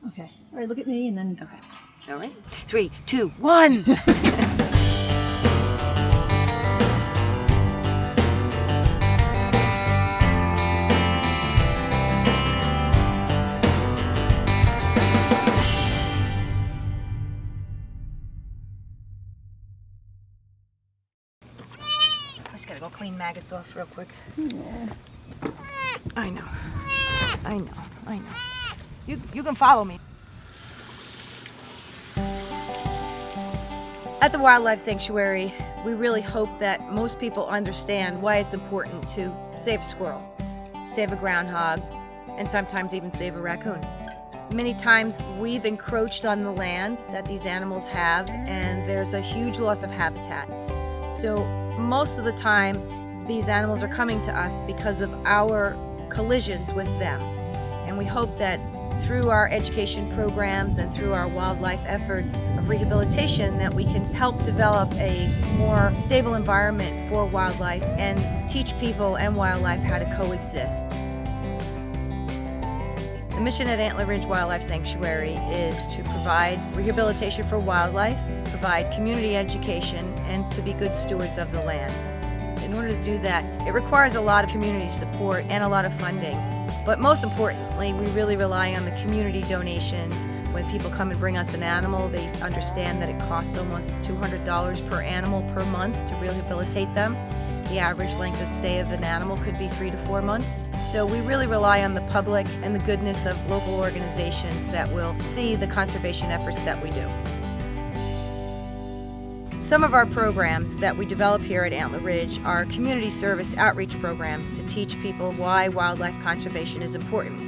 Okay. All right, look at me and then... Okay. All right. 3, 2, 1. Just gotta go clean maggots off real quick. Yeah. I know. You can follow me. At the Wildlife Sanctuary, we really hope that most people understand why it's important to save a squirrel, save a groundhog, and sometimes even save a raccoon. Many times we've encroached on the land that these animals have, and there's a huge loss of habitat. So most of the time, these animals are coming to us because of our collisions with them. And we hope that through our education programs and through our wildlife efforts of rehabilitation that we can help develop a more stable environment for wildlife and teach people and wildlife how to coexist. The mission at Antler Ridge Wildlife Sanctuary is to provide rehabilitation for wildlife, provide community education, and to be good stewards of the land. In order to do that, it requires a lot of community support and a lot of funding. But most importantly, we really rely on the community donations. When people come and bring us an animal, they understand that it costs almost $200 per animal per month to rehabilitate them. The average length of stay of an animal could be 3 to 4 months. So we really rely on the public and the goodness of local organizations that will see the conservation efforts that we do. Some of our programs that we develop here at Antler Ridge are community service outreach programs to teach people why wildlife conservation is important.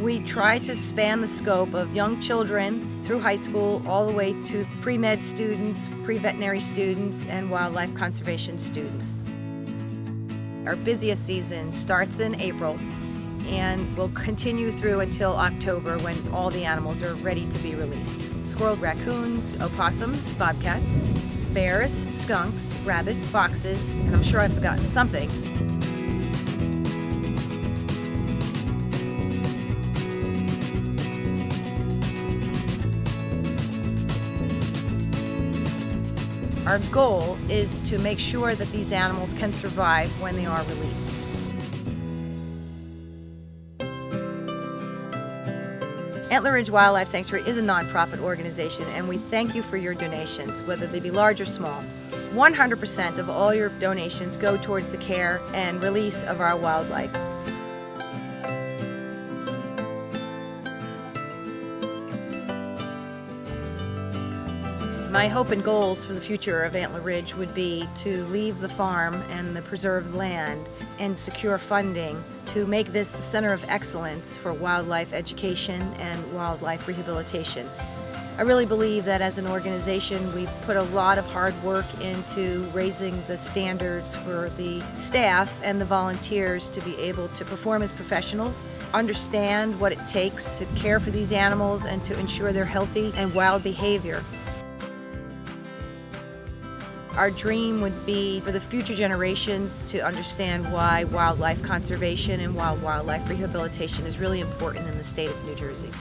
We try to span the scope of young children through high school all the way to pre-med students, pre-veterinary students, and wildlife conservation students. Our busiest season starts in April and will continue through until October when all the animals are ready to be released. Squirrels, raccoons, opossums, bobcats, bears, skunks, rabbits, foxes, and I'm sure I've forgotten something. Our goal is to make sure that these animals can survive when they are released. Antler Ridge Wildlife Sanctuary is a nonprofit organization, and we thank you for your donations, whether they be large or small. 100% of all your donations go towards the care and release of our wildlife. My hope and goals for the future of Antler Ridge would be to leave the farm and the preserved land and secure funding to make this the center of excellence for wildlife education and wildlife rehabilitation. I really believe that as an organization we've put a lot of hard work into raising the standards for the staff and the volunteers to be able to perform as professionals, understand what it takes to care for these animals and to ensure their healthy and wild behavior. Our dream would be for the future generations to understand why wildlife conservation and wildlife rehabilitation is really important in the state of New Jersey.